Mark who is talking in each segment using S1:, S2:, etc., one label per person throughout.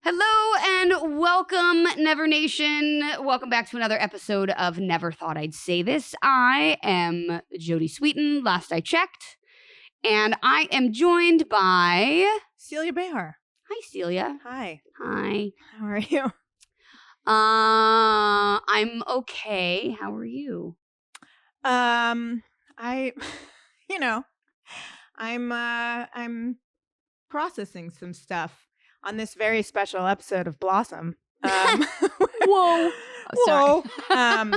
S1: Hello and welcome, Never Nation. Welcome back to another episode of Never Thought I'd Say This. I am Jodie Sweeten, last I checked, and I am joined by
S2: Celia Behar.
S1: Hi, Celia.
S2: Hi.
S1: Hi.
S2: How are you?
S1: I'm okay. How are you?
S2: I'm processing some stuff on this very special episode of Blossom.
S1: Whoa. Oh, sorry.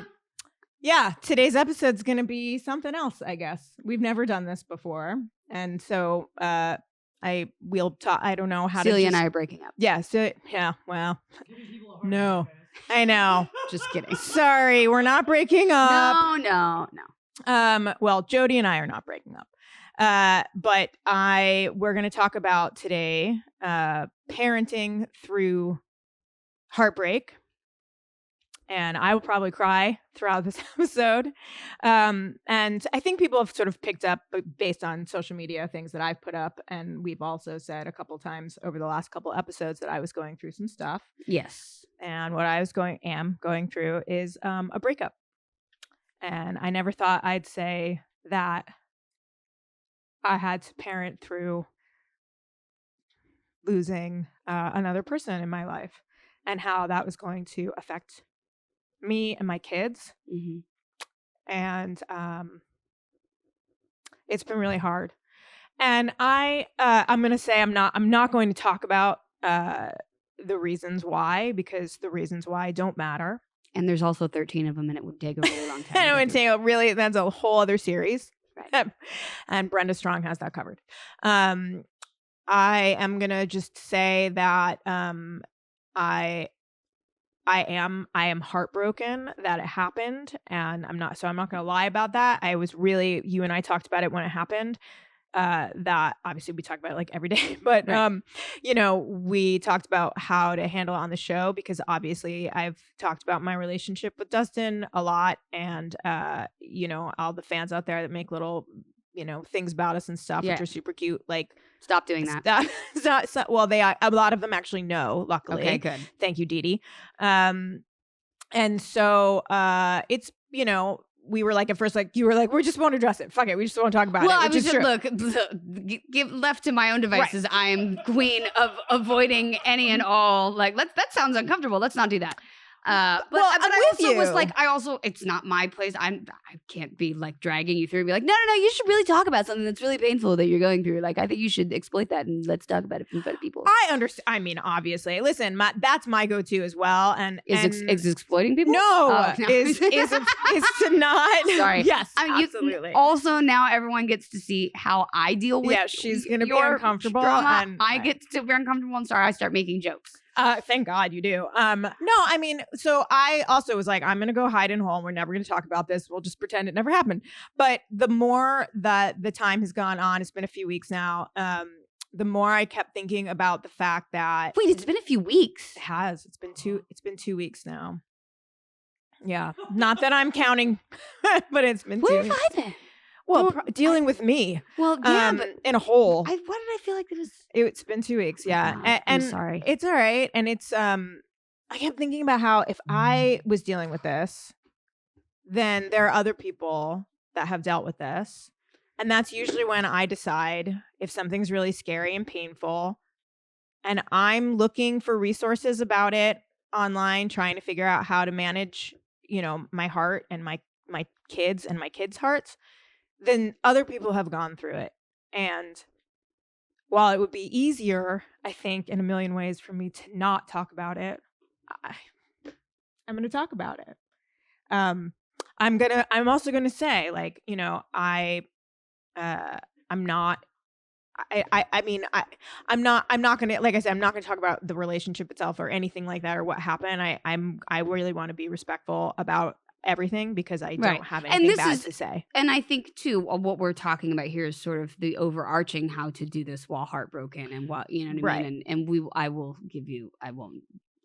S2: Yeah, today's episode's going to be something else, I guess. We've never done this before. And so we'll talk. I don't know how
S1: Celia and I are breaking up.
S2: Yeah, well. No. I know.
S1: Just kidding.
S2: Sorry, we're not breaking up.
S1: No.
S2: Well, Jodie and I are not breaking up. But we're going to talk about today parenting through heartbreak. And I will probably cry throughout this episode. And I think people have sort of picked up based on social media things that I've put up. And we've also said a couple times over the last couple episodes that I was going through some stuff.
S1: Yes.
S2: And what I am going through is a breakup. And I never thought I'd say that I had to parent through losing another person in my life and how that was going to affect me and my kids.
S1: Mm-hmm.
S2: And it's been really hard. And I'm going to say I'm not going to talk about the reasons why, because the reasons why don't matter.
S1: And there's also 13 of them, and it would take a really long time.
S2: And it would take that's a whole other series.
S1: Right.
S2: And Brenda Strong has that covered. I am gonna just say that I am heartbroken that it happened, and I'm not gonna lie about that. I was really, you and I talked about it when it happened. That obviously we talk about it like every day, but
S1: right.
S2: We talked about how to handle it on the show, because obviously I've talked about my relationship with Dustin a lot, and all the fans out there that make little things about us and stuff, which are super cute. Like,
S1: stop doing that.
S2: Well, a lot of them actually know, luckily.
S1: Okay, good.
S2: Thank you, Dee Dee. And so it's we were like, at first, like, you were like, we just won't address it. Fuck it. We just won't talk about it.
S1: Well, I was just, look, give left to my own devices. Right. I am queen of avoiding any and all. Like, that sounds uncomfortable. Let's not do that. But I also was like, it's not my place. I can't be like dragging you through and be like, no, you should really talk about something that's really painful that you're going through. Like, I think you should exploit that and let's talk about it in front of people.
S2: I understand. I mean, obviously, listen, that's my go-to as well. And
S1: is exploiting people?
S2: No, is to not.
S1: Sorry.
S2: Yes, absolutely.
S1: Also, now everyone gets to see how I deal with.
S2: Yeah, she's gonna be uncomfortable, and
S1: I get to be uncomfortable. And sorry, I start making jokes.
S2: Thank God you do. No, I mean, so I also was like, I'm going to go hide in a hole. We're never going to talk about this. We'll just pretend it never happened. But the more that the time has gone on, it's been a few weeks now. The more I kept thinking about the fact that
S1: it's been a few weeks.
S2: It has. It's been 2 weeks now. Yeah. Not that I'm counting, but it's been 2 weeks.
S1: Where have I been?
S2: Well, dealing with me.
S1: Well, yeah, but
S2: in a hole.
S1: Why did I feel like it was?
S2: It's been 2 weeks, yeah.
S1: Oh, I'm sorry.
S2: It's all right, and it's I kept thinking about how if I was dealing with this, then there are other people that have dealt with this, and that's usually when I decide if something's really scary and painful, and I'm looking for resources about it online, trying to figure out how to manage, my heart and my kids and my kids' hearts. Then other people have gone through it. And while it would be easier, I think, in a million ways for me to not talk about it, I'm going to talk about it. I'm also going to say, like, I'm not going to, like I said, I'm not going to talk about the relationship itself or anything like that or what happened. I really want to be respectful about everything, because I don't have anything bad to say.
S1: And I think too, what we're talking about here is sort of the overarching how to do this while heartbroken, and what, you know what I mean? And I won't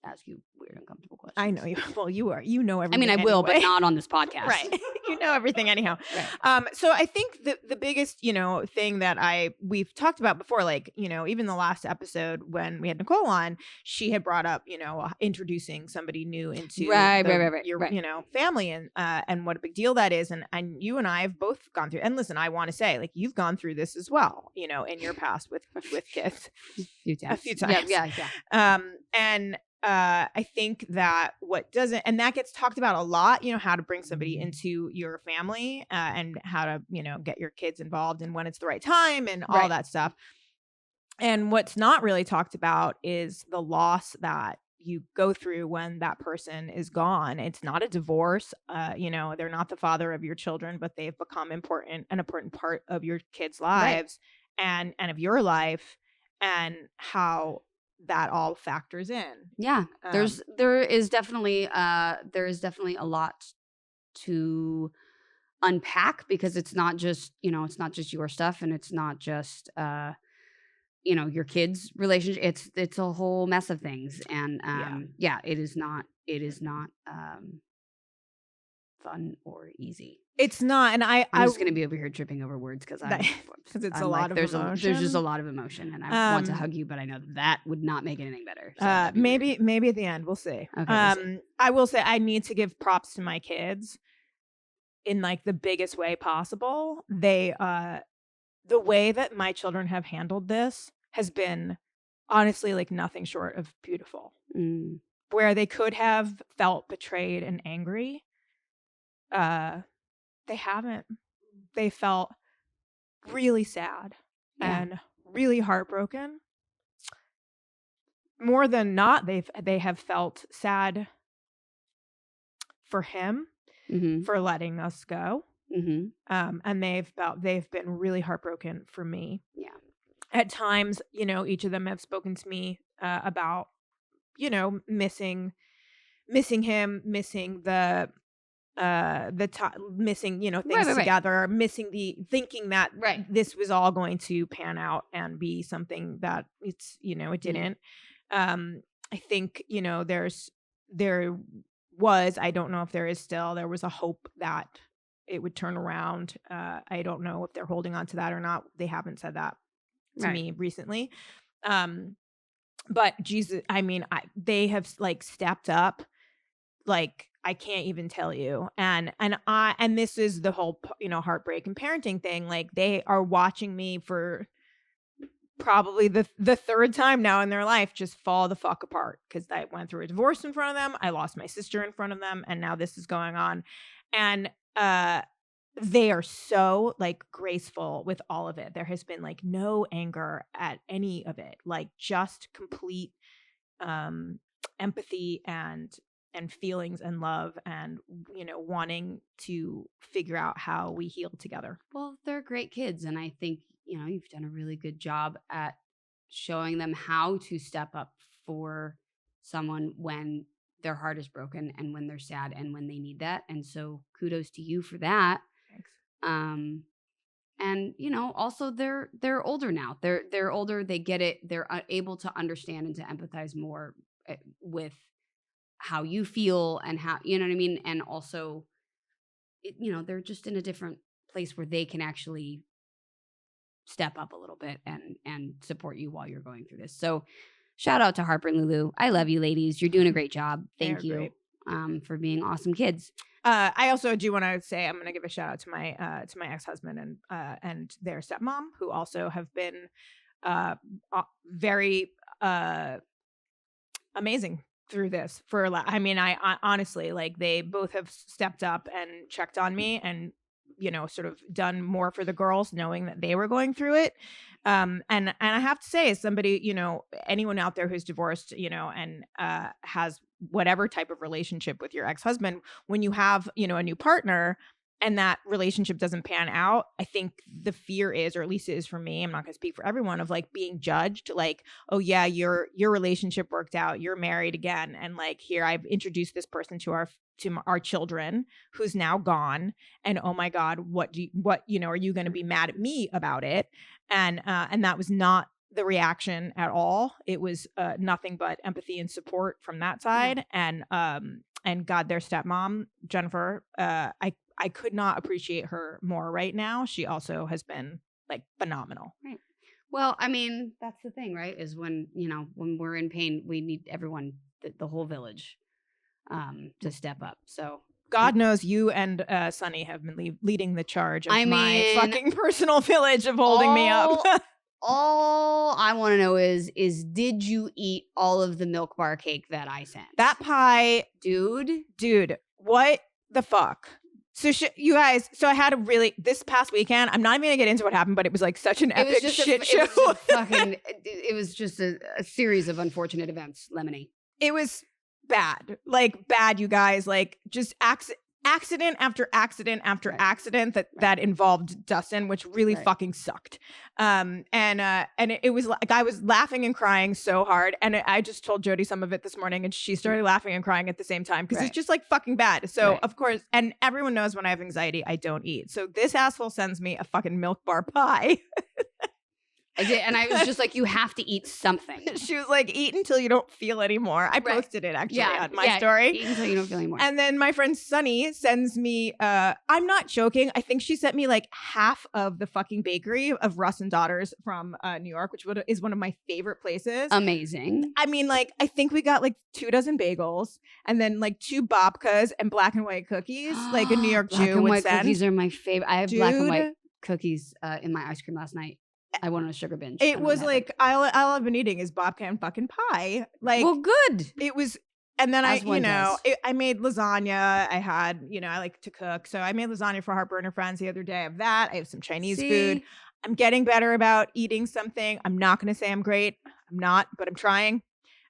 S1: ask you weird, uncomfortable questions.
S2: I know you. Well, you are. You know everything.
S1: I mean, I will, but not on this podcast.
S2: Right. You know everything anyhow.
S1: Right.
S2: So I think the biggest, thing that we've talked about before, like, even the last episode when we had Nicole on, she had brought up, introducing somebody new into your family and what a big deal that is. And you and I have both gone through. And listen, I want to say, like, you've gone through this as well, in your past with kids. A few times.
S1: Yeah.
S2: And I think that what doesn't, and that gets talked about a lot, how to bring somebody into your family and how to, get your kids involved and when it's the right time and all that stuff. And what's not really talked about is the loss that you go through when that person is gone. It's not a divorce. They're not the father of your children, but they've become an important part of your kids' lives and of your life, and how that all factors in.
S1: Yeah. There is definitely a lot to unpack, because it's not just your stuff, and it's not just your kids' relationship. It's a whole mess of things. And it is not fun or easy.
S2: It's not, and I'm
S1: just going to be over here tripping over words because
S2: it's a lot of emotion.
S1: There's just a lot of emotion, and I want to hug you, but I know that would not make anything better. So
S2: maybe at the end, we'll see.
S1: Okay, we'll see.
S2: I will say I need to give props to my kids in like the biggest way possible. They, the way that my children have handled this has been honestly like nothing short of beautiful. Where they could have felt betrayed and angry, they haven't. They felt really sad and really heartbroken. More than not, they have felt sad for him for letting us go. And they've been really heartbroken for me.
S1: Yeah.
S2: At times, each of them have spoken to me about, missing him, missing the missing, things together, missing the thinking that this was all going to pan out and be something that it's, it didn't. I think, there was, I don't know if there is still, there was a hope that it would turn around. I don't know if they're holding on to that or not. They haven't said that to me recently. But Jesus, I mean, they have like stepped up, like, I can't even tell you. And this is the whole, heartbreak and parenting thing. Like, they are watching me for probably the third time now in their life just fall the fuck apart, because I went through a divorce in front of them. I lost my sister in front of them. And now this is going on. And they are so like graceful with all of it. There has been like no anger at any of it, like just complete empathy and feelings and love and, wanting to figure out how we heal together.
S1: Well, they're great kids. And I think, you've done a really good job at showing them how to step up for someone when their heart is broken and when they're sad and when they need that. And so kudos to you for that.
S2: Thanks.
S1: And also they're older now. They're older. They get it. They're able to understand and to empathize more with how you feel and how, you know what I mean? And also, they're just in a different place where they can actually step up a little bit and support you while you're going through this. So shout out to Harper and Lulu. I love you ladies. You're doing a great job. Thank you for being awesome kids.
S2: I also do want to say, I'm going to give a shout out to my ex-husband and their stepmom, who also have been very amazing through this. I honestly, like, they both have stepped up and checked on me and, sort of done more for the girls, knowing that they were going through it. And I have to say, as somebody, anyone out there who's divorced, and has whatever type of relationship with your ex-husband, when you have, a new partner and that relationship doesn't pan out, I think the fear is, or at least it is for me, I'm not going to speak for everyone, of like being judged, like, oh yeah, your relationship worked out, you're married again, and like, here, I've introduced this person to our children who's now gone, and oh my God, are you going to be mad at me about it? And that was not the reaction at all. It was nothing but empathy and support from that side. And God, their stepmom, Jennifer, I could not appreciate her more right now. She also has been like phenomenal.
S1: Right. Well, I mean, that's the thing, right? Is when, when we're in pain, we need everyone, the whole village, to step up. So
S2: God knows you and Sunny have been leading the charge of my fucking personal village of holding me up.
S1: All I want to know is did you eat all of the milk bar cake that I sent?
S2: That pie, dude, what the fuck? So you guys, I had this past weekend, I'm not even gonna get into what happened, but it was like such an epic shit show.
S1: It was just a series of unfortunate events, Lemony.
S2: It was bad, you guys, just accident after accident after accident that involved Dustin, which really fucking sucked. And it was like I was laughing and crying so hard, and I just told Jodie some of it this morning, and she started laughing and crying at the same time because it's just like fucking bad. So of course, and everyone knows when I have anxiety, I don't eat. So this asshole sends me a fucking milk bar pie.
S1: I did, and I was just like, you have to eat something.
S2: She was like, eat until you don't feel anymore. I posted it actually on my story.
S1: Eat until you don't feel anymore.
S2: And then my friend Sunny sends me, I'm not joking, I think she sent me like half of the fucking bakery of Russ and Daughters from New York, which is one of my favorite places.
S1: Amazing.
S2: I mean, I think we got 24 bagels and then 2 babkas and black and white cookies, like a New York Jew would send. Black and white
S1: cookies are my favorite. I had black and white cookies in my ice cream last night. I went on a sugar binge.
S2: It was all I've been eating is babka and fucking pie.
S1: Well, good.
S2: It was, and then I made lasagna. I had, I like to cook, so I made lasagna for Heartburner Friends the other day. Of that, I have some Chinese food. I'm getting better about eating something. I'm not going to say I'm great. I'm not, but I'm trying.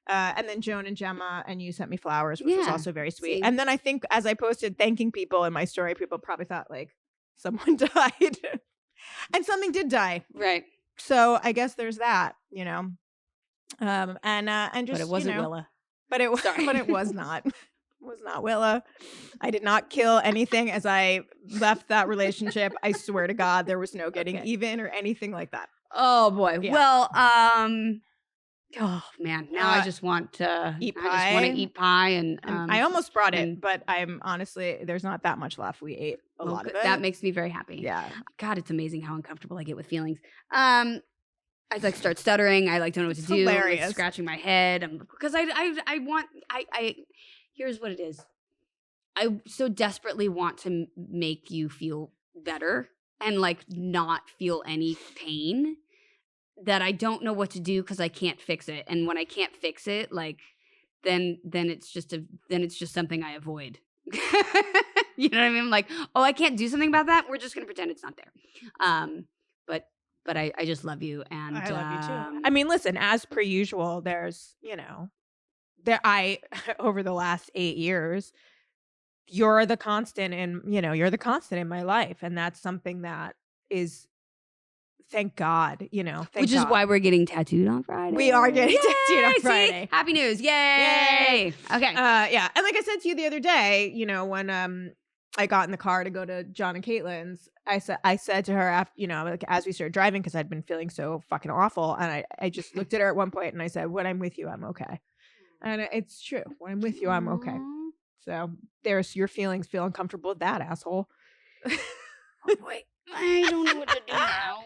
S2: And then Joan and Gemma and you sent me flowers, which was also very sweet. And then I think as I posted thanking people in my story, people probably thought someone died. And something did die.
S1: Right.
S2: So I guess there's that, and just,
S1: but it wasn't Willa.
S2: But it was not. It was not Willa. I did not kill anything as I left that relationship. I swear to God, there was no getting even or anything like that.
S1: Oh boy. Yeah. Well, oh man, now I just want to eat pie. I just want to eat pie, and
S2: I almost brought it, but I'm honestly, there's not that much left. We ate a lot of it.
S1: That makes me very happy.
S2: Yeah.
S1: God, it's amazing how uncomfortable I get with feelings. I start stuttering. I don't know what to do.
S2: Hilarious.
S1: I'm scratching my head because I here's what it is. I so desperately want to make you feel better and not feel any pain, that I don't know what to do because I can't fix it. And when I can't fix it, then it's just something I avoid. You know what I mean? I can't do something about that. We're just gonna pretend it's not there. But I just love you, and
S2: I love you too. I mean, listen, as per usual, there's over the last 8 years, you're the constant in my life, and that's something that is. Thank God,
S1: which is why we're getting tattooed on Friday.
S2: We are getting tattooed on Friday.
S1: See? Happy news. Yay. Okay.
S2: Yeah. And like I said to you the other day, when I got in the car to go to John and Caitlin's, I said to her after, as we started driving, because I'd been feeling so fucking awful. And I just looked at her at one point and I said, when I'm with you, I'm okay. And it's true. When I'm with you, I'm okay. So there's your feelings. Feel uncomfortable with that, asshole.
S1: Oh boy. I don't know what to do now.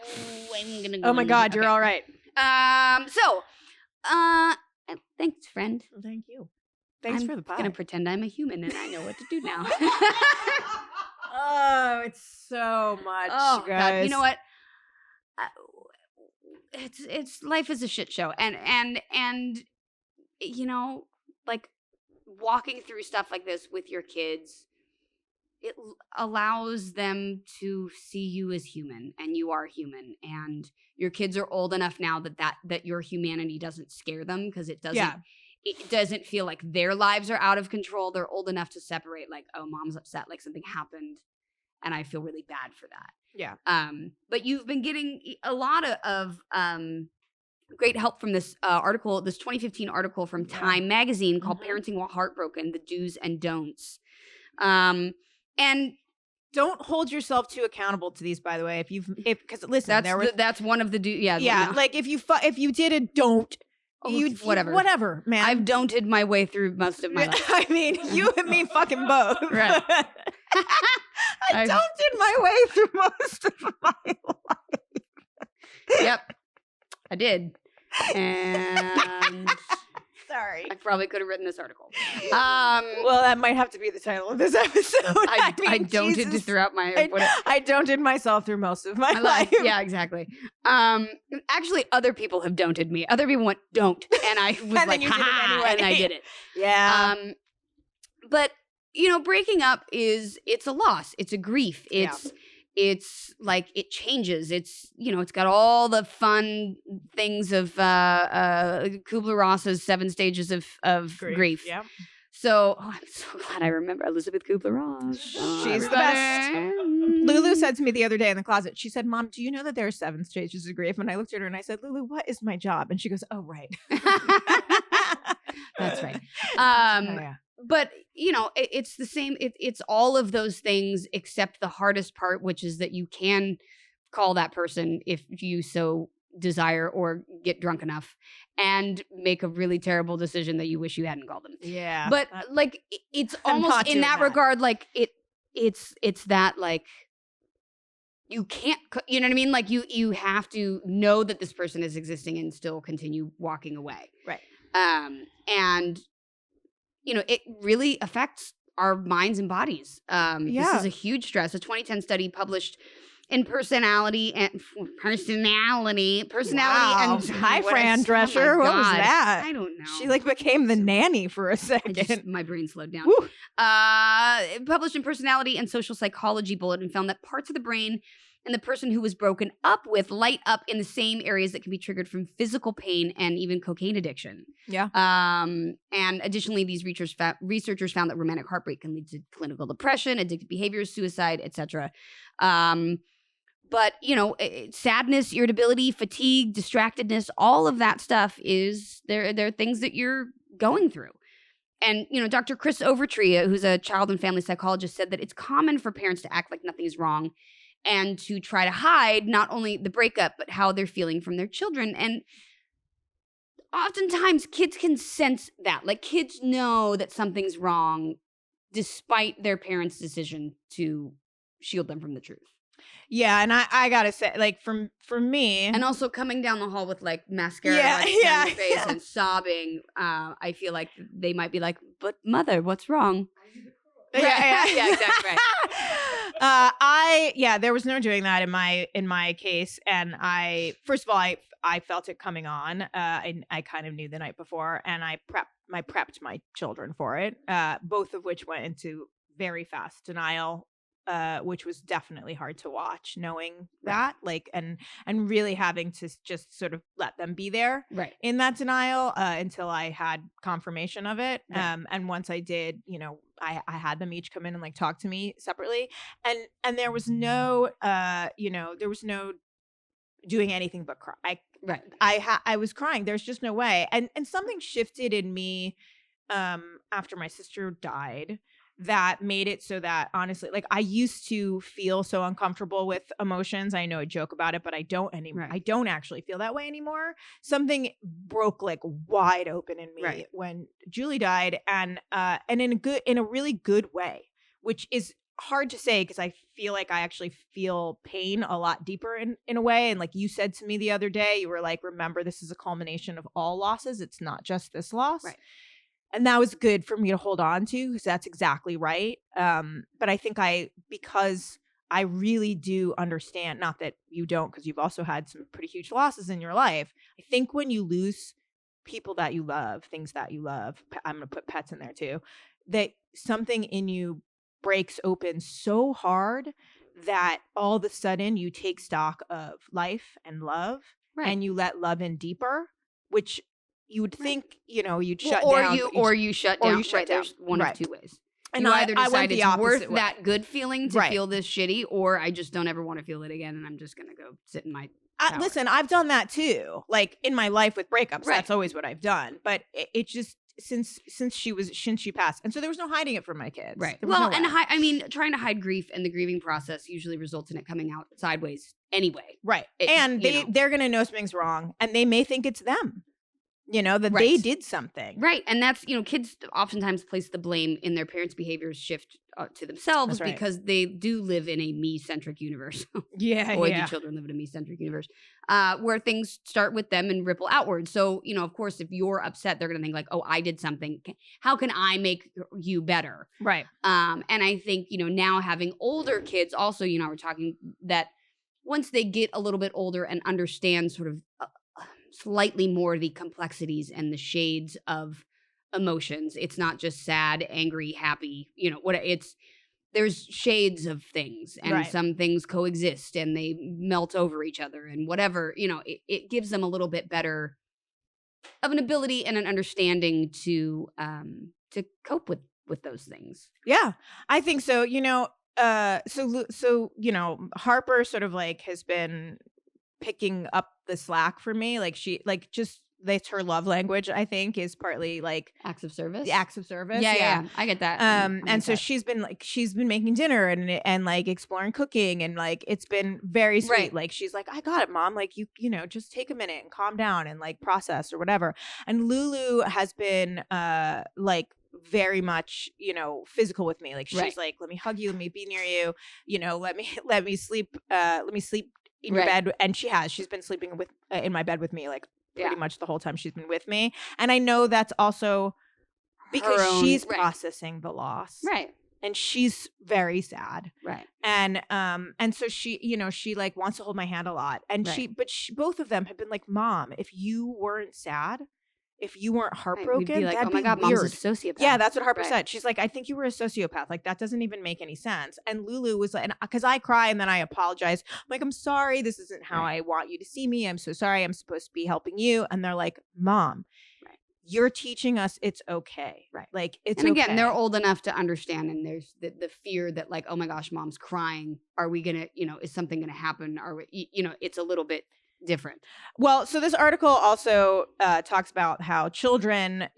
S1: I'm gonna go.
S2: Oh my God, you're all right.
S1: Thanks, friend.
S2: Well, thank you. Thanks for the pie.
S1: I'm gonna pretend I'm a human and I know what to do now.
S2: Oh, it's so much.
S1: Oh
S2: guys.
S1: God, you know what? It's life is a shit show, and walking through stuff like this with your kids. It allows them to see you as human, and you are human, and your kids are old enough now that your humanity doesn't scare them, because it doesn't feel like their lives are out of control. They're old enough to separate, oh, mom's upset, something happened, and I feel really bad for that.
S2: Yeah.
S1: But you've been getting a lot of great help from this article, this 2015 article from Time magazine called "Parenting While Heartbroken: The Do's and Don'ts." And
S2: don't hold yourself too accountable to these, by the way. Because listen,
S1: that's one of the
S2: yeah. Like if you did a don't, whatever, man.
S1: I've don'ted my way through most of my life.
S2: I mean, you and me fucking both.
S1: Right.
S2: I don'ted my way through most of my life.
S1: Yep, I did. And
S2: sorry,
S1: I probably could have written this article.
S2: Well, that might have to be the title of this episode.
S1: I don'ted throughout my.
S2: I don'ted myself through most of my life.
S1: Yeah, exactly. Actually, other people have don'ted me. Other people went don't, and I was
S2: and
S1: like,
S2: you did it anyway.
S1: And I did it.
S2: Yeah.
S1: But breaking up it's a loss. It's a grief. It's like it changes. It's it's got all the fun things of Kubler-Ross's 7 stages of grief.
S2: Yeah.
S1: So I'm so glad I remember Elizabeth Kubler-Ross.
S2: She's the best. Lulu said to me the other day in the closet, she said, "Mom, do you know that there are 7 stages of grief?" And I looked at her and I said, "Lulu, what is my job?" And she goes, "Oh, right."
S1: That's right.
S2: Yeah.
S1: But it's the same. It's all of those things except the hardest part, which is that you can call that person if you so desire or get drunk enough and make a really terrible decision that you wish you hadn't called them.
S2: Yeah.
S1: But like it's almost in that regard, like it's that like you can't, you know what I mean? Like you have to know that this person is existing and still continue walking away.
S2: Right.
S1: And it really affects our minds and bodies. This is a huge stress. A 2010 study published in Personality and
S2: Wow.
S1: and
S2: hi, Fran Drescher. What was that?
S1: I don't know.
S2: She became the nanny for a second.
S1: My brain slowed down. Published in Personality and Social Psychology Bulletin found that parts of the brain and the person who was broken up with light up in the same areas that can be triggered from physical pain and even cocaine addiction.
S2: Yeah.
S1: And additionally, these researchers found that romantic heartbreak can lead to clinical depression, addictive behaviors, suicide, etc. But, sadness, irritability, fatigue, distractedness, all of that stuff they're things that you're going through. And, Dr. Chris Overtree, who's a child and family psychologist, said that it's common for parents to act like nothing is wrong and to try to hide not only the breakup, but how they're feeling from their children. And oftentimes kids can sense that. Like kids know that something's wrong despite their parents' decision to shield them from the truth.
S2: Yeah, and I gotta say, like, for me,
S1: and also coming down the hall with like mascara down your face and sobbing, I feel like they might be like, "But mother, what's wrong?"
S2: Yeah,
S1: exactly. Right.
S2: There was no doing that in my case, and first of all, I felt it coming on, and I kind of knew the night before, and I prepped my children for it, both of which went into very fast denial. Which was definitely hard to watch, knowing that, like, and really having to just sort of let them be there in that denial until I had confirmation of it. And once I did, I had them each come in and like talk to me separately, and there was no, there was no doing anything but cry. I was crying. There's just no way. And something shifted in me after my sister died. That made it so that, honestly, like, I used to feel so uncomfortable with emotions. I know I joke about it, but I don't anymore. I don't actually feel that way anymore. Something broke like wide open in me when Julie died, and in a really good way, which is hard to say because I feel like I actually feel pain a lot deeper in a way. And like you said to me the other day, you were like, "Remember, this is a culmination of all losses. It's not just this loss." Right. And that was good for me to hold on to because that's exactly right. But I think because I really do understand, not that you don't, because you've also had some pretty huge losses in your life. I think when you lose people that you love, things that you love, I'm going to put pets in there too, that something in you breaks open so hard that all of a sudden you take stock of life and love and you let love in deeper, which you would think, you'd shut down.
S1: Or you shut down. There's one of two ways. And you either decide it's worth that good feeling to feel this shitty, or I just don't ever want to feel it again, and I'm just going to go sit in my
S2: listen, I've done that too. Like in my life with breakups, that's always what I've done. But it just, since she passed, and so there was no hiding it from my kids.
S1: Right.
S2: There was
S1: Well,
S2: no
S1: and
S2: way.
S1: trying to hide grief and the grieving process usually results in it coming out sideways anyway.
S2: Right. And they're going to know something's wrong, and they may think it's them, that they did something.
S1: Right. And that's, kids oftentimes place the blame in their parents' behaviors shift to themselves because they do live in a me-centric universe. Boy, do children live in a me-centric universe where things start with them and ripple outward. So, of course, if you're upset, they're going to think like, oh, I did something. How can I make you better?
S2: Right.
S1: And I think, now having older kids also, we're talking that once they get a little bit older and understand sort of slightly more the complexities and the shades of emotions. It's not just sad, angry, happy, there's shades of things, and some things coexist and they melt over each other and whatever, it gives them a little bit better of an ability and an understanding to cope with those things.
S2: Yeah, I think so. Harper sort of like has been picking up the slack for me. Like that's her love language, I think, is partly like
S1: acts of service.
S2: The acts of service.
S1: Yeah. I get that.
S2: And so she's been making dinner and like exploring cooking, and like it's been very sweet.
S1: Right.
S2: Like she's like, I got it, Mom. Like you just take a minute and calm down and like process or whatever. And Lulu has been like very much physical with me. Like she's like, let me hug you, let me be near you, let me sleep in your bed. And she's been sleeping in my bed with me like pretty much the whole time she's been with me. And I know that's also because she's processing the loss.
S1: Right.
S2: And she's very sad.
S1: Right.
S2: And so she, she like wants to hold my hand a lot. And both of them have been like, Mom, if you weren't sad, if you weren't heartbroken,
S1: be like,
S2: that'd
S1: oh my God,
S2: weird.
S1: Mom's a sociopath.
S2: Yeah, that's what Harper said. She's like, I think you were a sociopath. Like, that doesn't even make any sense. And Lulu was like, because I cry and then I apologize. I'm like, I'm sorry. This isn't how I want you to see me. I'm so sorry. I'm supposed to be helping you. And they're like, Mom, you're teaching us it's okay. Right. Like, it's okay.
S1: And again, they're old enough to understand. And there's the fear that like, oh my gosh, Mom's crying. Are we going to, is something going to happen? Are we, it's a little bit different.
S2: Well, so this article also talks about how children,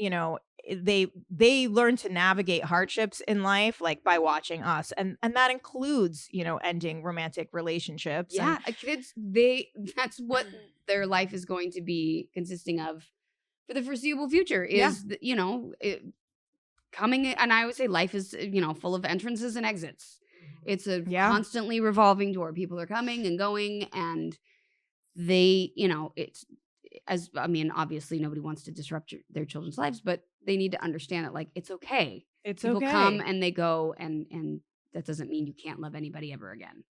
S2: they learn to navigate hardships in life, like by watching us, and that includes ending romantic relationships.
S1: Yeah, kids, that's what their life is going to be consisting of for the foreseeable future. Is coming, and I would say life is full of entrances and exits. It's a constantly revolving door. People are coming and going, and they, obviously nobody wants to disrupt their children's lives, but they need to understand that like, it's okay. People come and they go, and that doesn't mean you can't love anybody ever again.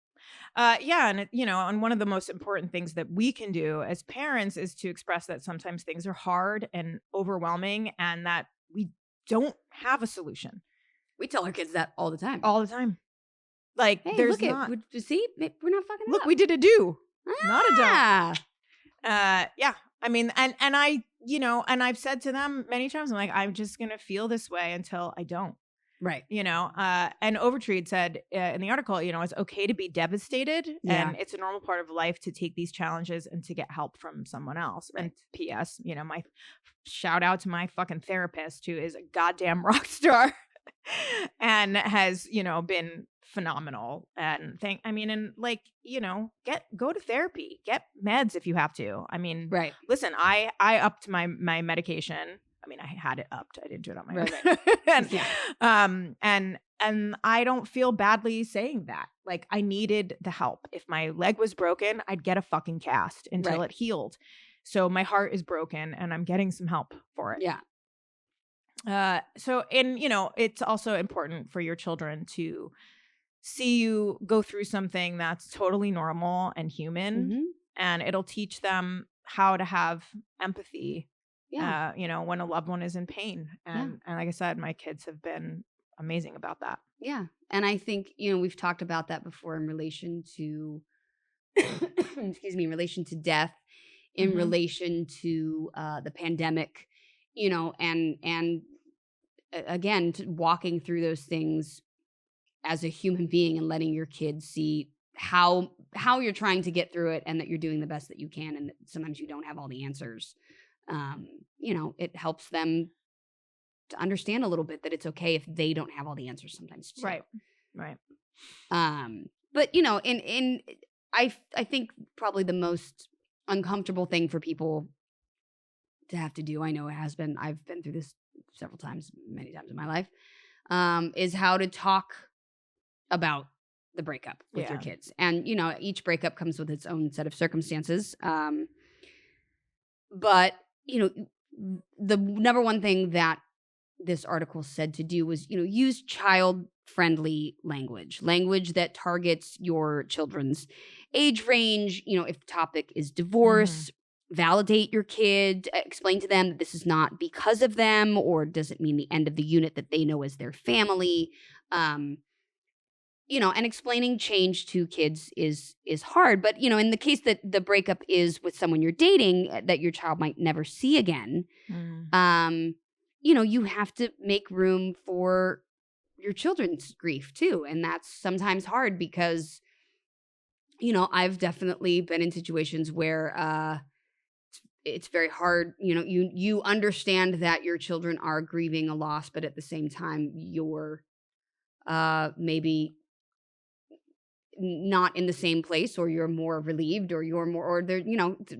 S2: And and one of the most important things that we can do as parents is to express that sometimes things are hard and overwhelming and that we don't have a solution.
S1: We tell our kids that all the time.
S2: All the time. Like,
S1: hey,
S2: there's
S1: not. See, we're not fucking
S2: look,
S1: up.
S2: we did a do. Not a don't. I mean, and I, and I've said to them many times, I'm like, I'm just going to feel this way until I don't.
S1: Right.
S2: And Overtreed said in the article, it's okay to be devastated and it's a normal part of life to take these challenges and to get help from someone else. Right. And P.S., my shout out to my fucking therapist who is a goddamn rock star and has, been phenomenal. And go to therapy, get meds if you have to. I mean, listen, I upped my medication. I mean, I had it upped. I didn't do it on my own. And I don't feel badly saying that. Like, I needed the help. If my leg was broken, I'd get a fucking cast until it healed. So my heart is broken and I'm getting some help for it.
S1: Yeah.
S2: It's also important for your children to see you go through something that's totally normal and human, and it'll teach them how to have empathy. Yeah. When a loved one is in pain. And like I said, my kids have been amazing about that.
S1: Yeah. And I think, we've talked about that before in relation to, in relation to death, in relation to the pandemic, and again, walking through those things as a human being and letting your kids see how you're trying to get through it and that you're doing the best that you can and that sometimes you don't have all the answers. It helps them understand a little bit that it's okay if they don't have all the answers sometimes too.
S2: Right.
S1: But I think probably the most uncomfortable thing for people to have to do, I know it has been, I've been through this several times, many times in my life, is how to talk about the breakup with your kids. And, each breakup comes with its own set of circumstances. But, the number one thing that this article said to do was, use child-friendly language that targets your children's age range. If the topic is divorce, validate your kid, explain to them that this is not because of them, or doesn't mean the end of the unit that they know as their family. And explaining change to kids is hard. But, in the case that the breakup is with someone you're dating that your child might never see again, you have to make room for your children's grief too. And that's sometimes hard because, I've definitely been in situations where it's very hard. You understand that your children are grieving a loss, but at the same time, you're maybe not in the same place, or you're more relieved, or you're more, or there,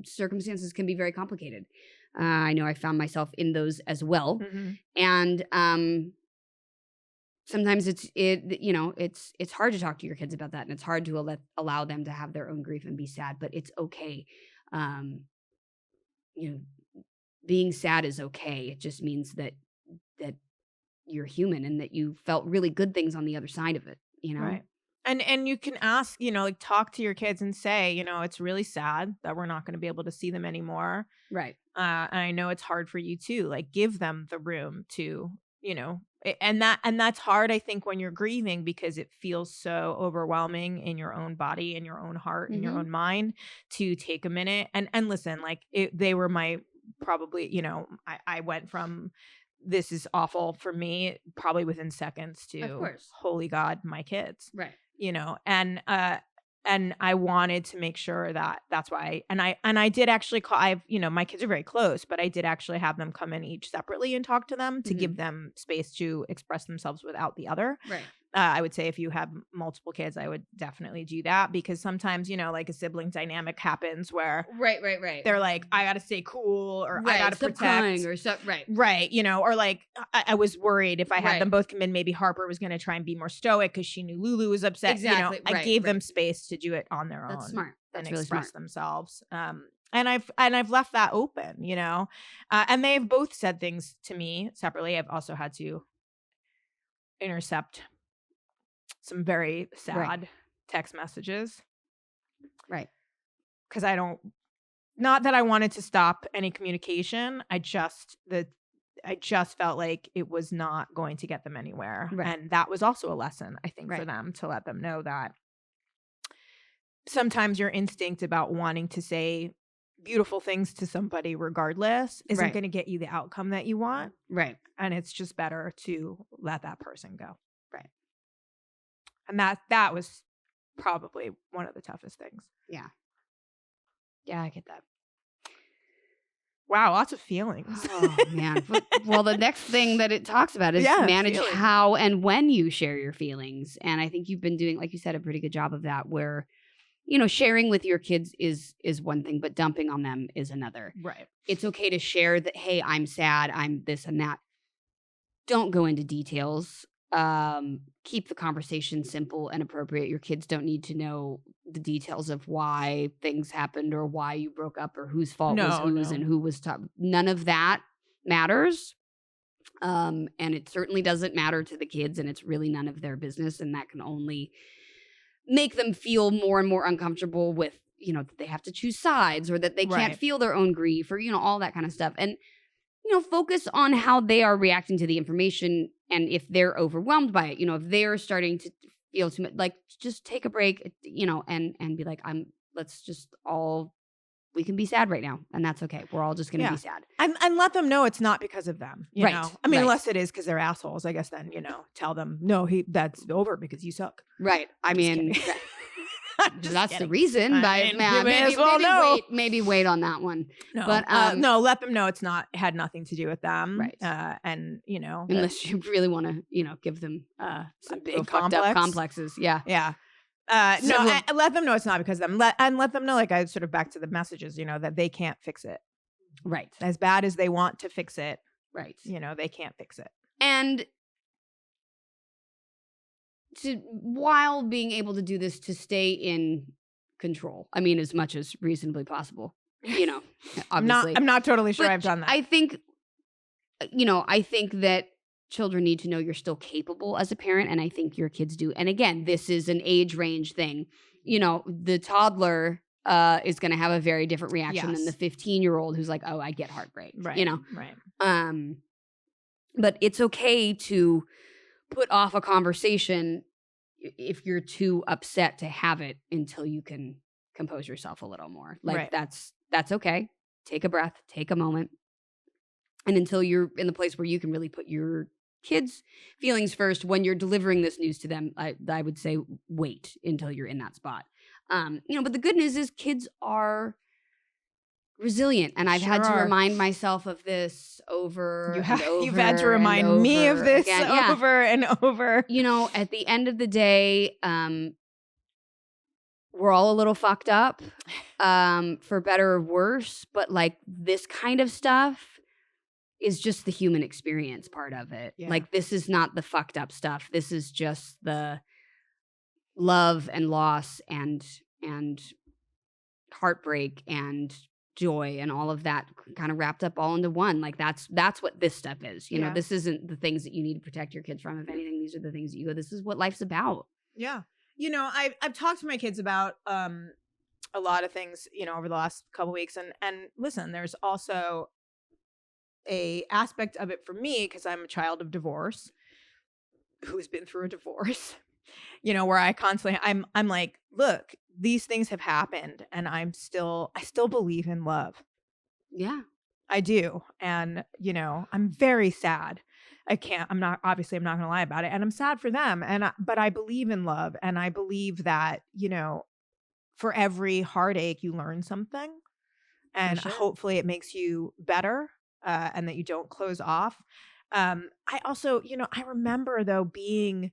S1: circumstances can be very complicated. I know I found myself in those as well. And sometimes it's hard to talk to your kids about that, and it's hard to allow them to have their own grief and be sad, but it's okay. Being sad is okay. It just means that you're human and that you felt really good things on the other side of it,
S2: Right. And you can ask, talk to your kids and say, it's really sad that we're not going to be able to see them anymore.
S1: Right.
S2: And I know it's hard for you too. Like, give them the room to, and that's hard, I think, when you're grieving, because it feels so overwhelming in your own body, in your own heart, in your own mind, to take a minute and listen. Like, they were my probably, I went from, this is awful for me, probably within seconds, to,
S1: of course,
S2: holy God, my kids.
S1: Right.
S2: And I wanted to make sure that that's why. And I did actually call, my kids are very close, but I did actually have them come in each separately and talk to them to give them space to express themselves without the other.
S1: Right.
S2: I would say if you have multiple kids, I would definitely do that, because sometimes, like a sibling dynamic happens where
S1: right.
S2: they're like, I got to stay cool, or
S1: right.
S2: I got to protect. Crying
S1: or so, right.
S2: Right. Or like I was worried if I had them both come in, maybe Harper was going to try and be more stoic because she knew Lulu was upset.
S1: Exactly.
S2: I gave them space to do it on their own.
S1: That's smart. That's
S2: and
S1: really
S2: express
S1: smart.
S2: themselves. And I've left that open, and they've both said things to me separately. I've also had to intercept some very sad text messages.
S1: Right.
S2: Because not that I wanted to stop any communication. I just felt like it was not going to get them anywhere.
S1: Right.
S2: And that was also a lesson, I think, for them, to let them know that sometimes your instinct about wanting to say beautiful things to somebody regardless isn't going to get you the outcome that you want.
S1: Right.
S2: And it's just better to let that person go.
S1: Right.
S2: And that was probably one of the toughest things.
S1: Yeah. Yeah, I get that.
S2: Wow, lots of feelings.
S1: Oh, man. Well, the next thing that it talks about is manage how and when you share your feelings. And I think you've been doing, like you said, a pretty good job of that, where, sharing with your kids is one thing, but dumping on them is another.
S2: Right.
S1: It's okay to share that, hey, I'm sad, I'm this and that. Don't go into details. Keep the conversation simple and appropriate. Your kids don't need to know the details of why things happened, or why you broke up, or whose fault was whose and who was top. None of that matters. And it certainly doesn't matter to the kids, and it's really none of their business. And that can only make them feel more and more uncomfortable with, that they have to choose sides, or that they can't feel their own grief, or, all that kind of stuff. And, focus on how they are reacting to the information. And if they're overwhelmed by it, if they're starting to feel too much, like, just take a break, and be like, we can be sad right now, and that's okay. We're all just going to be sad.
S2: And let them know it's not because of them, you know? I mean, unless it is because they're assholes, I guess then, tell them, no, that's over because you suck.
S1: Right. I mean, That's
S2: kidding.
S1: the reason. Maybe wait on that one.
S2: No,
S1: but
S2: no, let them know it had nothing to do with them.
S1: Right.
S2: And
S1: unless you really want to, give them some big fucked
S2: complex.
S1: up complexes. Yeah.
S2: Yeah. No, let them know it's not because of them. Let them know, like, I sort of back to the messages, that they can't fix it.
S1: Right.
S2: As bad as they want to fix it.
S1: Right.
S2: They can't fix it.
S1: And while being able to do this, to stay in control. I mean, as much as reasonably possible. Obviously.
S2: I'm not totally sure I've done that.
S1: I think that children need to know you're still capable as a parent, and I think your kids do. And again, this is an age range thing. The toddler is going to have a very different reaction than the 15-year-old who's like, "Oh, I get heartbreak."
S2: Right. Right.
S1: But it's okay to put off a conversation if you're too upset to have it until you can compose yourself a little more. Like, that's okay. Take a breath, take a moment. And until you're in the place where you can really put your kids' feelings first when you're delivering this news to them, I would say wait until you're in that spot. But the good news is kids are resilient, and I've had to remind myself of this over and over.
S2: You've had to remind me of this over and over.
S1: At the end of the day, we're all a little fucked up, for better or worse, but like this kind of stuff is just the human experience part of it. Yeah. Like, this is not the fucked up stuff. This is just the love and loss and heartbreak and joy and all of that kind of wrapped up all into one. Like, that's what this stuff is. This isn't the things that you need to protect your kids from. If anything, these are the things that you go, this is what life's about.
S2: Yeah. I've talked to my kids about a lot of things, over the last couple weeks. And listen, there's also a aspect of it for me, because I'm a child of divorce who's been through a divorce, where I constantly, I'm like, look, these things have happened and I still believe in love.
S1: Yeah,
S2: I do. And, I'm very sad. I'm not going to lie about it. And I'm sad for them. But I believe in love. And I believe that, for every heartache, you learn something, and hopefully it makes you better. And that you don't close off. I also, I remember though being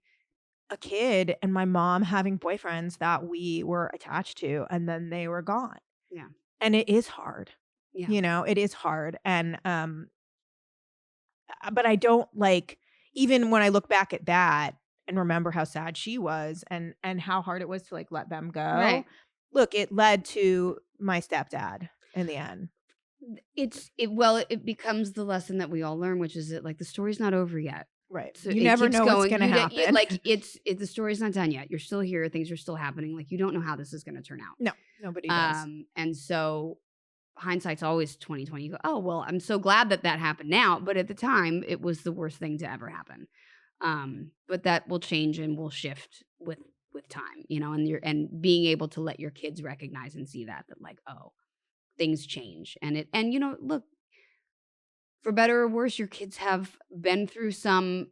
S2: a kid and my mom having boyfriends that we were attached to, and then they were gone.
S1: Yeah.
S2: And it is hard.
S1: Yeah.
S2: It is hard. And, but I don't even when I look back at that and remember how sad she was and how hard it was to let them go.
S1: Right.
S2: Look, it led to my stepdad in the end.
S1: It becomes the lesson that we all learn, which is that the story's not over yet.
S2: Right. So you never know what's going to happen.
S1: The story's not done yet. You're still here. Things are still happening. You don't know how this is going to turn out.
S2: No, nobody does.
S1: And so hindsight's always 20/20. You go, oh, well, I'm so glad that happened now. But at the time, it was the worst thing to ever happen. But that will change and will shift with time, and being able to let your kids recognize and see that oh, things change. And look, for better or worse, your kids have been through some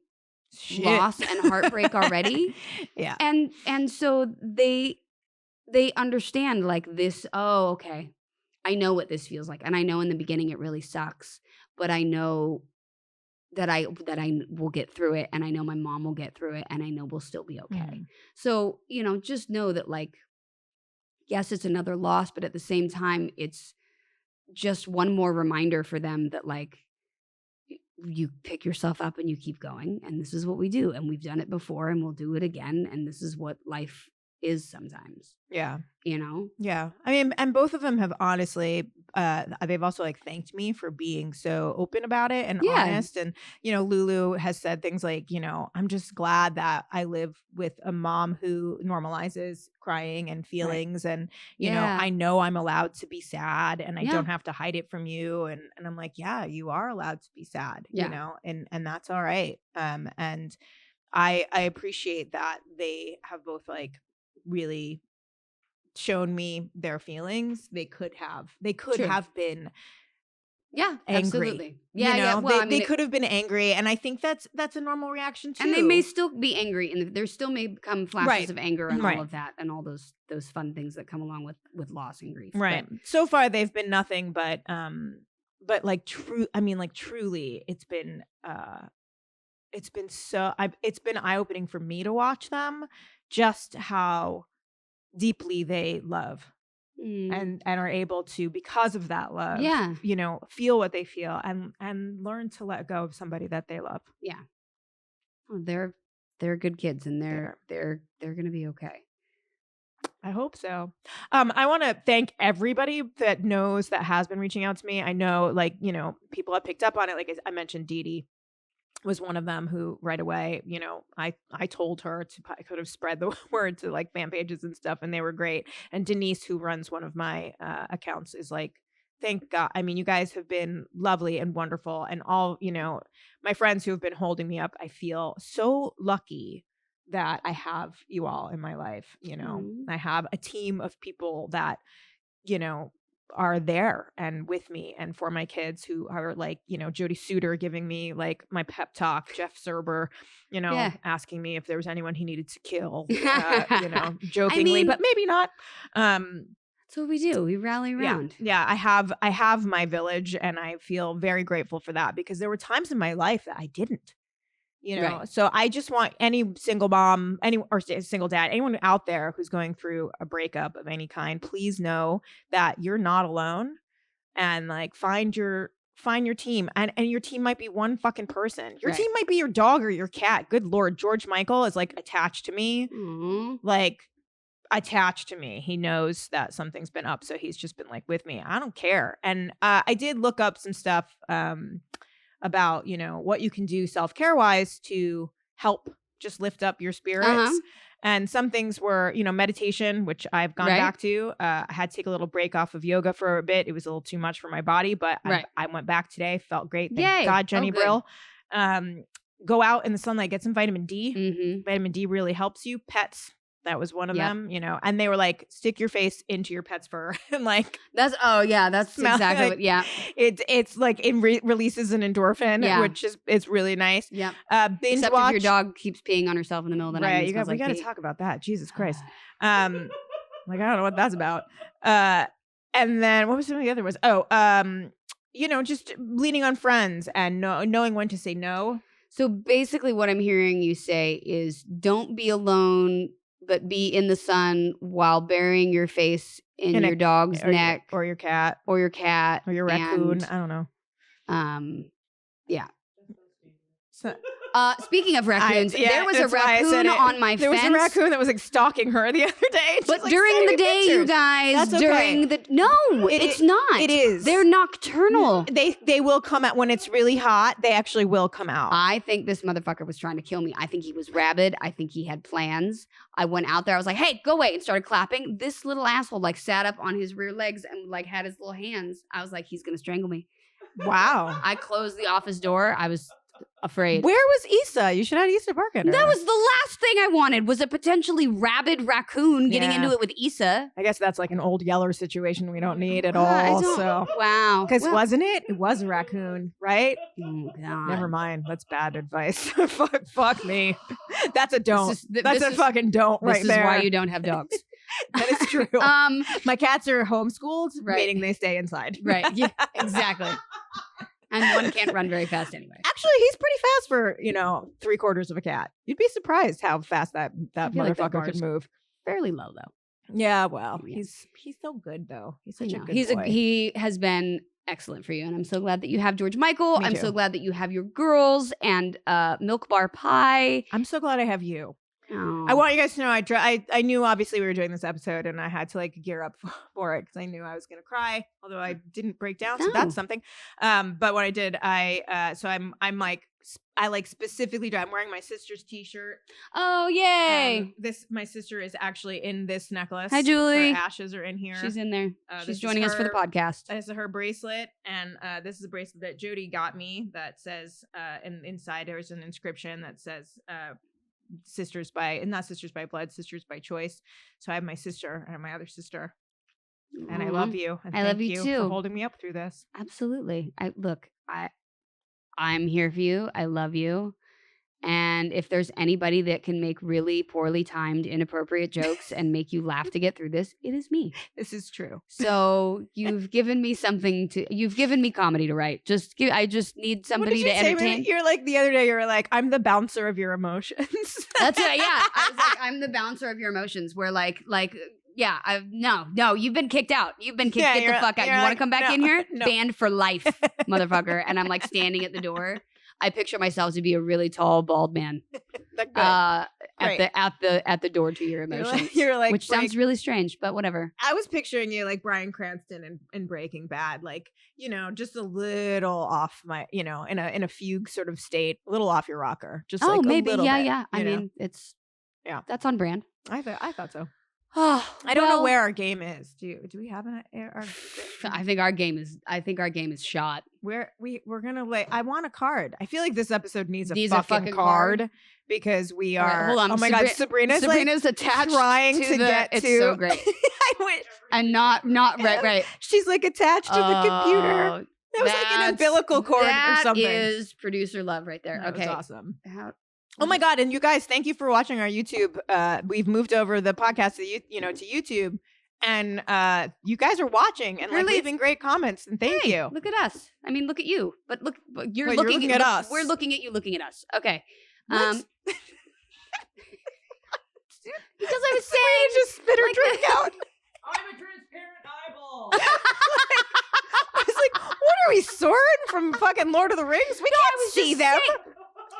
S1: loss and heartbreak already.
S2: Yeah.
S1: And so they understand this, oh, okay, I know what this feels like. And I know in the beginning it really sucks, but I know that I will get through it, and I know my mom will get through it, and I know we'll still be okay. Mm-hmm. So, just know that yes, it's another loss, but at the same time, it's just one more reminder for them that you pick yourself up and you keep going, and this is what we do, and we've done it before, and we'll do it again, and this is what life is sometimes.
S2: Yeah.
S1: Yeah.
S2: I mean, and both of them have honestly, they've also thanked me for being so open about it and honest. And, Lulu has said things like, I'm just glad that I live with a mom who normalizes crying and feelings. Right. And, I know I'm allowed to be sad, and I don't have to hide it from you. And I'm like, yeah, you are allowed to be sad, and that's all right. And I appreciate that they have both really shown me their feelings. They could have been
S1: Yeah,
S2: angry.
S1: absolutely. Yeah,
S2: you know?
S1: yeah. Well,
S2: they could have been angry, and I think that's a normal reaction too.
S1: And they may still be angry, and there still may come flashes of anger and all of that, and all those fun things that come along with loss and grief.
S2: Right. But so far, they've been nothing but like truly, it's been it's been eye opening for me to watch them, just how deeply they love. And are able to, because of that love, you know, feel what they feel and learn to let go of somebody that they love.
S1: Yeah. Well, they're good kids, and they're gonna be okay.
S2: I hope so. I want to thank everybody that knows, that has been reaching out to me. I know, like, you know, people have picked up on it. Like I mentioned, Dee Dee was one of them who right away, you know, I told her I could have spread the word to like fan pages and stuff, and they were great. And Denise, who runs one of my accounts, is like, thank God. I mean, you guys have been lovely and wonderful, and all, you know, my friends who have been holding me up. I feel so lucky that I have you all in my life. You know, I have a team of people that, you know, are there and with me and for my kids, who are like, you know, Jodie Suter giving me like my pep talk, Jeff Serber, you know, asking me if there was anyone he needed to kill, you know, jokingly, but maybe not.
S1: That's what we do. We rally around.
S2: Yeah. I have my village, and I feel very grateful for that, because there were times in my life that I didn't. You know, so I just want any single mom, or single dad, anyone out there who's going through a breakup of any kind, please know that you're not alone, and like find your team, and your team might be one fucking person. Your team might be your dog or your cat. Good Lord, George Michael is like attached to me, attached to me. He knows that something's been up, so he's just been like with me. I don't care. And I did look up some stuff about, you know, what you can do self-care wise to help just lift up your spirits. And some things were, you know, meditation, which I've gone back to. I had to take a little break off of yoga for a bit. It was a little too much for my body, but I went back today. Felt great. Thank God, Jenny Brill. Go out in the sunlight, get some vitamin D. Vitamin D really helps you. Pets. That was one of them, you know, and they were like, stick your face into your pet's fur, and like,
S1: that's exactly
S2: like,
S1: what,
S2: it's like it releases an endorphin, which is, it's really nice.
S1: Binge
S2: Except
S1: watch. If your dog keeps peeing on herself in the middle of the night.
S2: We got to talk about that. Jesus Christ. Like, I don't know what that's about. And then what was some of the other ones? You know, just leaning on friends and knowing when to say no.
S1: So basically what I'm hearing you say is, don't be alone, but be in the sun while burying your face in your dog's neck,
S2: or your cat,
S1: or your
S2: raccoon. I don't know.
S1: Yeah.
S2: So,
S1: speaking of raccoons, there was a raccoon on my fence.
S2: There was a raccoon that was like stalking her the other day.
S1: But like, during the day, you guys, it's not.
S2: It is.
S1: They're nocturnal.
S2: They will come out when it's really hot. They actually will come out.
S1: I think this motherfucker was trying to kill me. I think he was rabid. I think he had plans. I went out there. I was like, hey, go away, and started clapping. This little asshole like sat up on his rear legs and like had his little hands. I was like, he's going to strangle me.
S2: Wow.
S1: I closed the office door. I was afraid.
S2: Where was Issa? You should have had Issa bark at her.
S1: That was the last thing I wanted, was a potentially rabid raccoon getting into it with Issa.
S2: I guess that's like an old Yeller situation we don't need at all. So
S1: wow.
S2: Because wasn't it? It was a raccoon, right?
S1: Oh, God.
S2: Never mind. That's bad advice. fuck me. That's a don't. That's a fucking don't right there.
S1: This is why you don't have dogs.
S2: That is true. My cats are homeschooled, meaning they stay inside.
S1: Right. Yeah, exactly. And one can't run very fast anyway.
S2: Actually, he's pretty fast for, you know, 3/4 of a cat. You'd be surprised how fast that motherfucker could move.
S1: Fairly low though.
S2: Yeah, well, he's so good though. He's such a good boy.
S1: He has been excellent for you, and I'm so glad that you have George Michael. I'm so glad that you have your girls and Milk Bar Pie.
S2: I'm so glad I have you.
S1: Oh.
S2: I want you guys to know I knew obviously we were doing this episode, and I had to like gear up for it, because I knew I was gonna cry, although I didn't break down, so that's something. But when I did, I'm like, I like specifically I'm wearing my sister's t-shirt.
S1: Oh, yay.
S2: My sister is actually in this necklace.
S1: Hi, Julie.
S2: Her ashes are in here.
S1: She's in there. She's joining us for the podcast.
S2: This is her bracelet, and this is a bracelet that Jodie got me that says, and inside there's an inscription that says, not sisters by blood, sisters by choice. So I have my sister and my other sister And I love you. And
S1: I love you too
S2: for holding me up through this.
S1: Absolutely. I'm here for you. I love you. And if there's anybody that can make really poorly timed, inappropriate jokes and make you laugh to get through this, it is me.
S2: This is true.
S1: So you've given me you've given me comedy to write. I just need somebody to entertain.
S2: You're like, the other day, you were like, I'm the bouncer of your emotions.
S1: That's it. Yeah. I was like, I'm the bouncer of your emotions. Where yeah, no, you've been kicked out. You've been kicked. Get the fuck out. You want to come back in here? No. Banned for life, motherfucker. And I'm like standing at the door. I picture myself to be a really tall, bald man at the door to your emotions.
S2: You're like,
S1: which sounds really strange, but whatever.
S2: I was picturing you like Bryan Cranston in Breaking Bad, like, just a little off in a fugue sort of state, a little off your rocker, just like
S1: maybe,
S2: a little bit,
S1: yeah. I mean, that's on brand.
S2: I thought so. I don't know where our game is. Do we have
S1: I think our game is shot.
S2: We're gonna I want a card. I feel like this episode needs a fucking card because we are. Right,
S1: hold on.
S2: Oh my god, Sabrina's
S1: attached,
S2: trying to get
S1: it's
S2: to.
S1: So great.
S2: I wish.
S1: And not right.
S2: She's like attached to the computer. That was like an umbilical cord or something.
S1: That is producer love right there.
S2: That
S1: okay,
S2: was awesome. Oh my god! And you guys, thank you for watching our YouTube. We've moved over the podcast to YouTube, and you guys are watching and leaving great comments. And thank you.
S1: Look at us. I mean, look at you. But you're
S2: looking at us.
S1: We're looking at you, looking at us. Okay.
S2: Because
S1: I was saying,
S2: just spit her drink out.
S3: I'm a transparent eyeball.
S2: I was like, what are we, Soren from fucking Lord of the Rings? We can't see them.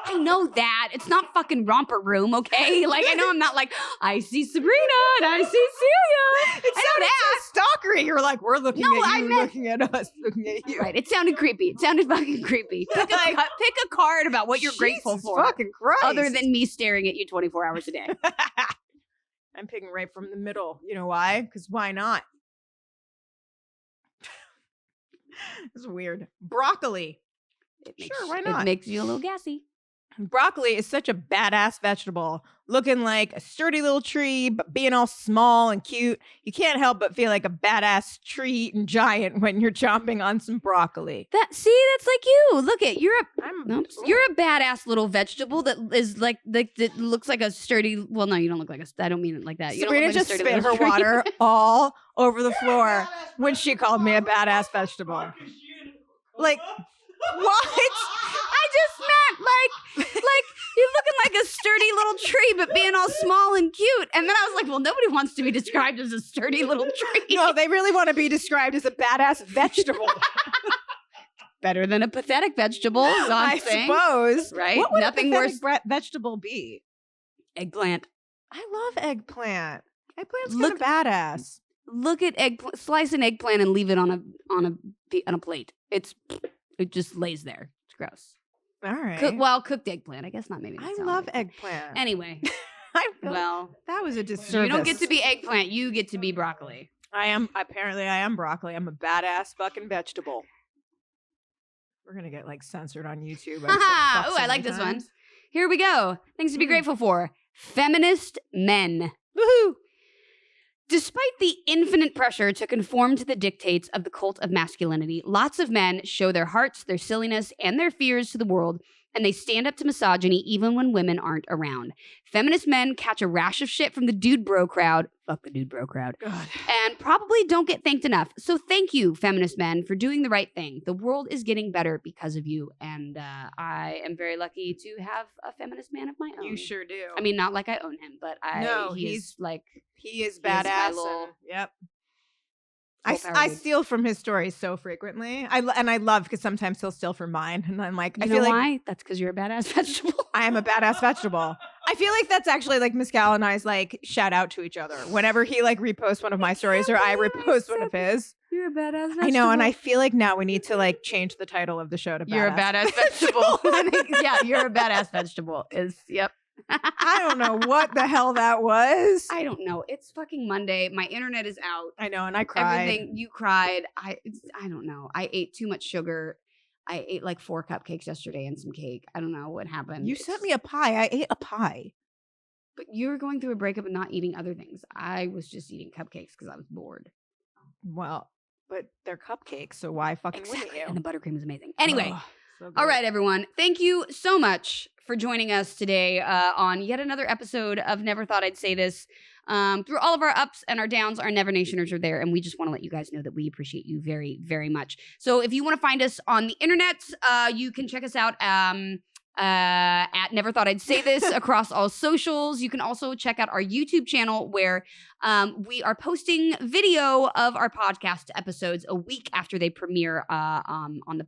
S1: I know that. It's not fucking Romper Room, okay? Like, I know I'm not like, I see Sabrina and I see Celia.
S2: It sounded so stalkery. You were like, we're looking at you, looking at us, looking at you.
S1: Right. It sounded creepy. It sounded fucking creepy. Pick a card about what you're grateful for.
S2: Fucking Christ.
S1: Other than me staring at you 24 hours a day.
S2: I'm picking right from the middle. You know why? Because why not? This is weird. Broccoli. Why not?
S1: It makes you a little gassy.
S2: Broccoli is such a badass vegetable, looking like a sturdy little tree, but being all small and cute. You can't help but feel like a badass tree-eating giant when you're chomping on some broccoli.
S1: That's like you. Look at you're a badass little vegetable that is like that looks like a sturdy. Well, no, you don't look like I don't mean it like that.
S2: Sabrina just spit her water all over the floor when she called me a badass vegetable. Like. What?
S1: I just meant like you're looking like a sturdy little tree, but being all small and cute. And then I was like, well, nobody wants to be described as a sturdy little tree.
S2: No, they really want to be described as a badass vegetable.
S1: Better than a pathetic vegetable, I
S2: suppose.
S1: Right?
S2: What would
S1: nothing
S2: a pathetic vegetable be?
S1: Eggplant.
S2: I love eggplant. Eggplant's kind of badass.
S1: Look at slice an eggplant and leave it on a plate. It just lays there. It's gross.
S2: All right.
S1: Cooked eggplant. I guess not. Maybe.
S2: I love eggplant.
S1: Anyway.
S2: That was a disservice.
S1: You don't get to be eggplant. You get to be broccoli.
S2: I am broccoli. I'm a badass fucking vegetable. We're going to get censored on YouTube.
S1: Oh, I like this one. Here we go. Things to be grateful for. Feminist men. Woohoo. Despite the infinite pressure to conform to the dictates of the cult of masculinity, lots of men show their hearts, their silliness, and their fears to the world, and they stand up to misogyny even when women aren't around. Feminist men catch a rash of shit from the dude bro crowd. Fuck the dude bro crowd.
S2: God.
S1: And probably don't get thanked enough. So thank you, feminist men, for doing the right thing. The world is getting better because of you. And I am very lucky to have a feminist man of my own.
S2: You sure do.
S1: I mean, not like I own him, but
S2: he is badass. Yep. I steal from his stories so frequently. I love because sometimes he'll steal from mine, and I'm like, I feel like
S1: why? That's because you're a badass vegetable.
S2: I am a badass vegetable. I feel like that's actually like Mescal and I's shout out to each other whenever he reposts one of my stories or I repost one of his.
S1: You're a badass vegetable.
S2: I know, and I feel like now we need to change the title of the show to
S1: You're a badass vegetable. Yeah, you're a badass vegetable. Yep.
S2: I don't know what the hell that was.
S1: I don't know. It's fucking Monday. My internet is out.
S2: I know, and I cried.
S1: Everything you cried. I don't know. I ate too much sugar. I ate 4 cupcakes yesterday and some cake. I don't know what happened.
S2: You sent me a pie. I ate a pie.
S1: But you were going through a breakup and not eating other things. I was just eating cupcakes because I was bored.
S2: Well, but they're cupcakes, so why fucking wouldn't you?
S1: And the buttercream is amazing. Anyway,
S2: So
S1: all right, everyone. Thank you so much for joining us today on yet another episode of Never Thought I'd Say This. Through all of our ups and our downs, our Never Nationers are there, and we just want to let you guys know that we appreciate you very, very much. So if you want to find us on the internet, you can check us out at Never Thought I'd Say This across all socials. You can also check out our YouTube channel where we are posting video of our podcast episodes a week after they premiere on the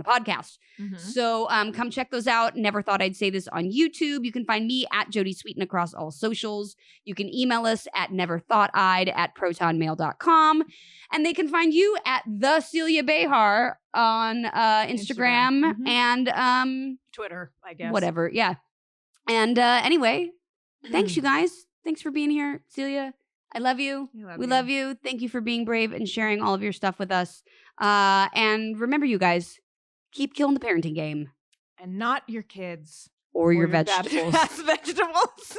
S1: podcast.
S2: Mm-hmm.
S1: So come check those out. Never Thought I'd Say This on YouTube. You can find me at Jodie Sweeten across all socials. You can email us at neverthoughted@protonmail.com. And they can find you at the Celia Behar on Instagram.
S2: Mm-hmm.
S1: And
S2: Twitter, I guess.
S1: Whatever. Yeah. And anyway, thanks you guys. Thanks for being here, Celia. I love you. We love you. Thank you for being brave and sharing all of your stuff with us. And remember, you guys, keep killing the parenting game.
S2: And not your kids.
S1: Or your vegetables.
S2: Vegetables.